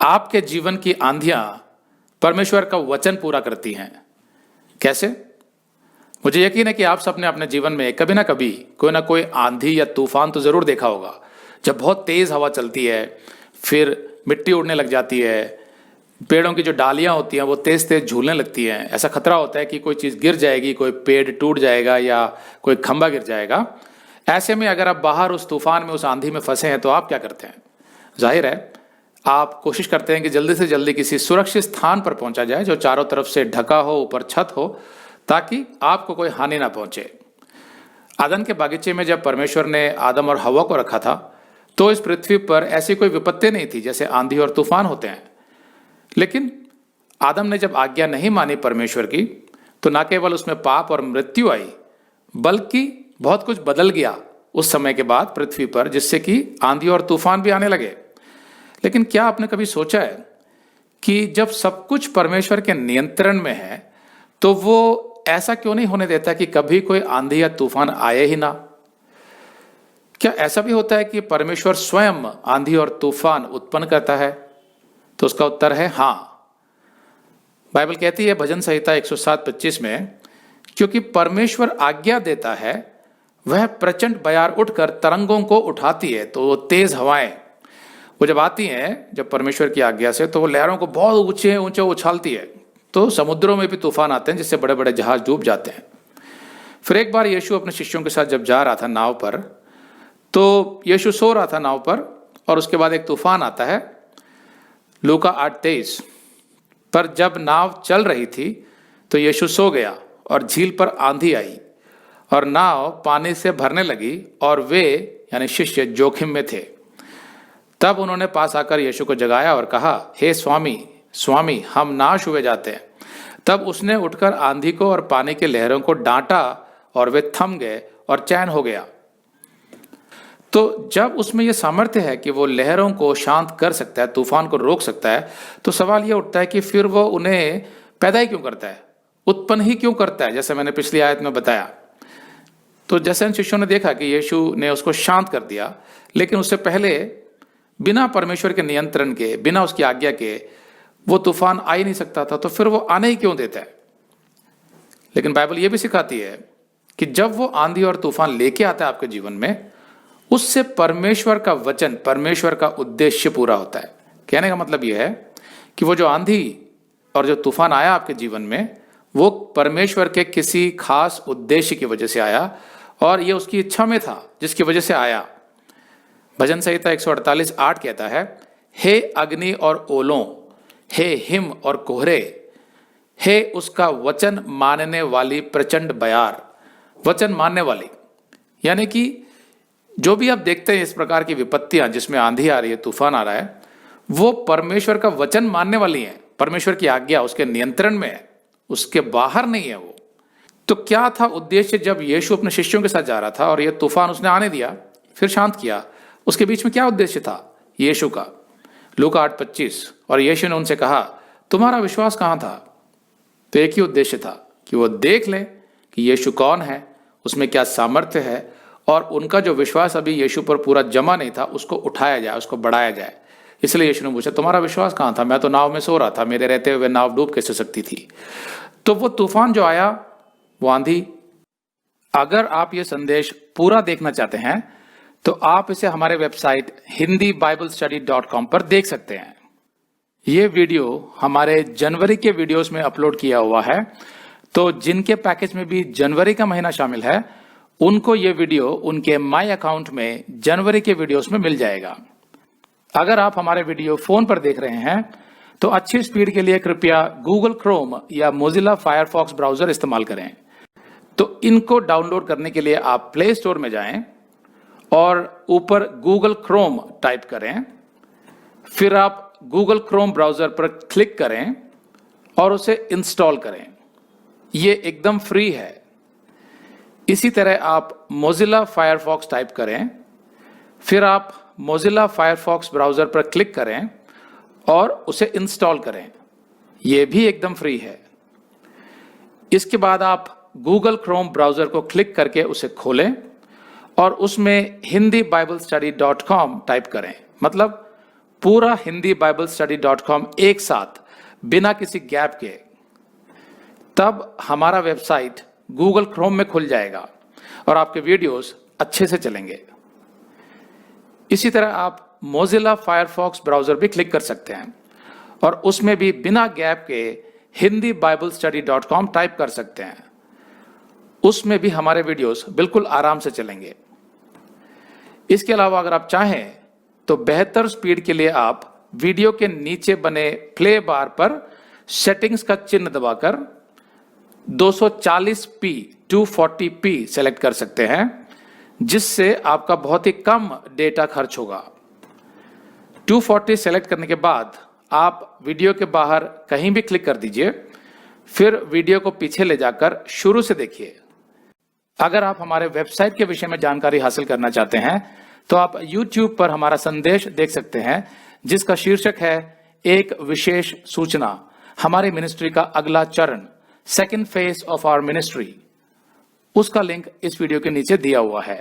आपके जीवन की आंधियां परमेश्वर का वचन पूरा करती हैं। कैसे? मुझे यकीन है कि आप सबने अपने जीवन में कभी ना कभी कोई ना कोई आंधी या तूफान तो जरूर देखा होगा। जब बहुत तेज हवा चलती है, फिर मिट्टी उड़ने लग जाती है, पेड़ों की जो डालियां होती हैं वो तेज तेज झूलने लगती हैं। ऐसा खतरा होता है कि कोई चीज गिर जाएगी, कोई पेड़ टूट जाएगा या कोई खंभा गिर जाएगा। ऐसे में अगर आप बाहर उस तूफान में, उस आंधी में फंसे हैं तो आप क्या करते हैं? जाहिर है आप कोशिश करते हैं कि जल्दी से जल्दी किसी सुरक्षित स्थान पर पहुंचा जाए जो चारों तरफ से ढका हो, ऊपर छत हो, ताकि आपको कोई हानि ना पहुंचे। आदन के बागीचे में जब परमेश्वर ने आदम और हवा को रखा था तो इस पृथ्वी पर ऐसी कोई विपत्ति नहीं थी जैसे आंधी और तूफान होते हैं। लेकिन आदम ने जब आज्ञा नहीं मानी परमेश्वर की, तो न केवल उसमें पाप और मृत्यु आई, बल्कि बहुत कुछ बदल गया उस समय के बाद पृथ्वी पर, जिससे कि आंधी और तूफान भी आने लगे। लेकिन क्या आपने कभी सोचा है कि जब सब कुछ परमेश्वर के नियंत्रण में है तो वो ऐसा क्यों नहीं होने देता कि कभी कोई आंधी या तूफान आए ही ना? क्या ऐसा भी होता है कि परमेश्वर स्वयं आंधी और तूफान उत्पन्न करता है? तो उसका उत्तर है हाँ। बाइबल कहती है भजन संहिता 107:25 में, क्योंकि परमेश्वर आज्ञा देता है वह प्रचंड बयार उठकर तरंगों को उठाती है। तो वो तेज हवाएं वो जब आती हैं, जब परमेश्वर की आज्ञा से, तो वो लहरों को बहुत ऊंचे ऊंचे उछालती है। तो समुद्रों में भी तूफान आते हैं जिससे बड़े बड़े जहाज डूब जाते हैं। फिर एक बार यीशु अपने शिष्यों के साथ जब जा रहा था नाव पर, तो यीशु सो रहा था नाव पर, और उसके बाद एक तूफान आता है। लूका 8:23 पर जब नाव चल रही थी तो यीशु सो गया और झील पर आंधी आई और नाव पानी से भरने लगी और वे यानी शिष्य जोखिम में थे। तब उन्होंने पास आकर यीशु को जगाया और कहा, हे स्वामी स्वामी, हम नाश हुए जाते हैं। तब उसने उठकर आंधी को और पानी के लहरों को डांटा और वे थम गए और चैन हो गया। तो जब उसमें यह सामर्थ्य है कि वो लहरों को शांत कर सकता है, तूफान को रोक सकता है, तो सवाल यह उठता है कि फिर वो उन्हें पैदा ही क्यों करता है, उत्पन्न ही क्यों करता है, जैसे मैंने पिछली आयत में बताया। तो जैसे इन शिष्यों ने देखा कि यीशु ने उसको शांत कर दिया, लेकिन उससे पहले बिना परमेश्वर के नियंत्रण के, बिना उसकी आज्ञा के वो तूफान आ ही नहीं सकता था, तो फिर वो आने ही क्यों देता है? लेकिन बाइबल ये भी सिखाती है कि जब वो आंधी और तूफान लेके आता है आपके जीवन में, उससे परमेश्वर का वचन, परमेश्वर का उद्देश्य पूरा होता है। कहने का मतलब यह है कि वो जो आंधी और जो तूफान आया आपके जीवन में, वो परमेश्वर के किसी खास उद्देश्य की वजह से आया और ये उसकी इच्छा में था जिसकी वजह से आया। भजन संहिता 148:8 कहता है, हे अग्नि और ओलों, हे हिम और कोहरे, हे उसका वचन मानने वाली प्रचंड बयार। वचन मानने वाली यानी कि जो भी आप देखते हैं इस प्रकार की विपत्तियां जिसमें आंधी आ रही है, तूफान आ रहा है, वो परमेश्वर का वचन मानने वाली है। परमेश्वर की आज्ञा उसके नियंत्रण में है, उसके बाहर नहीं है वो। तो क्या था उद्देश्य जब यीशु अपने शिष्यों के साथ जा रहा था और यह तूफान उसने आने दिया, फिर शांत किया? उसके बीच में क्या उद्देश्य था यीशु का? लूका 8:25, और यीशु ने उनसे कहा, तुम्हारा विश्वास कहां था? तो एक ही उद्देश्य था कि वो देख ले कि यीशु कौन है, उसमें क्या सामर्थ्य है, और उनका जो विश्वास अभी यीशु पर पूरा जमा नहीं था उसको उठाया जाए, उसको बढ़ाया जाए। इसलिए यीशु ने पूछा, तुम्हारा विश्वास कहां था? मैं तो नाव में सो रहा था, मेरे रहते हुए नाव डूब कैसे सकती थी? तो वो तूफान जो आया, वो आंधी, अगर आप ये संदेश पूरा देखना चाहते हैं तो आप इसे हमारे वेबसाइट hindiBiblestudy.com पर देख सकते हैं। ये वीडियो हमारे जनवरी के वीडियोस में अपलोड किया हुआ है, तो जिनके पैकेज में भी जनवरी का महीना शामिल है उनको ये वीडियो उनके माई अकाउंट में जनवरी के वीडियोस में मिल जाएगा। अगर आप हमारे वीडियो फोन पर देख रहे हैं तो अच्छी स्पीड के लिए कृपया गूगल क्रोम या मोजिला फायरफॉक्स ब्राउजर इस्तेमाल करें। तो इनको डाउनलोड करने के लिए आप प्ले स्टोर में जाएं और ऊपर गूगल क्रोम टाइप करें, फिर आप गूगल क्रोम ब्राउजर पर क्लिक करें और उसे इंस्टॉल करें। ये एकदम फ्री है। इसी तरह आप मोजिला फायरफॉक्स टाइप करें, फिर आप मोजिला फायरफॉक्स ब्राउजर पर क्लिक करें और उसे इंस्टॉल करें। यह भी एकदम फ्री है। इसके बाद आप गूगल क्रोम ब्राउजर को क्लिक करके उसे खोलें और उसमें hindiBiblestudy.com टाइप करें। मतलब पूरा हिंदी बाइबल स्टडी .com एक साथ बिना किसी गैप के, तब हमारा वेबसाइट गूगल क्रोम में खुल जाएगा और आपके वीडियोस अच्छे से चलेंगे। इसी तरह आप मोजिला फायरफॉक्स ब्राउजर भी क्लिक कर सकते हैं और उसमें भी बिना गैप के Hindi Bible study .com type कर सकते हैं। उसमें भी हमारे वीडियोस बिल्कुल आराम से चलेंगे। इसके अलावा अगर आप चाहें तो बेहतर स्पीड के लिए आप वीडियो के नीचे बने प्ले बार पर सेटिंग्स का चिन्ह दबाकर 240p 240p सेलेक्ट कर सकते हैं, जिससे आपका बहुत ही कम डेटा खर्च होगा। 240 सेलेक्ट करने के बाद आप वीडियो के बाहर कहीं भी क्लिक कर दीजिए, फिर वीडियो को पीछे ले जाकर शुरू से देखिए। अगर आप हमारे वेबसाइट के विषय में जानकारी हासिल करना चाहते हैं तो आप YouTube पर हमारा संदेश देख सकते हैं, जिसका शीर्षक है एक विशेष सूचना, हमारी मिनिस्ट्री का अगला चरण, second phase of our ministry. उसका लिंक इस वीडियो के नीचे दिया हुआ है।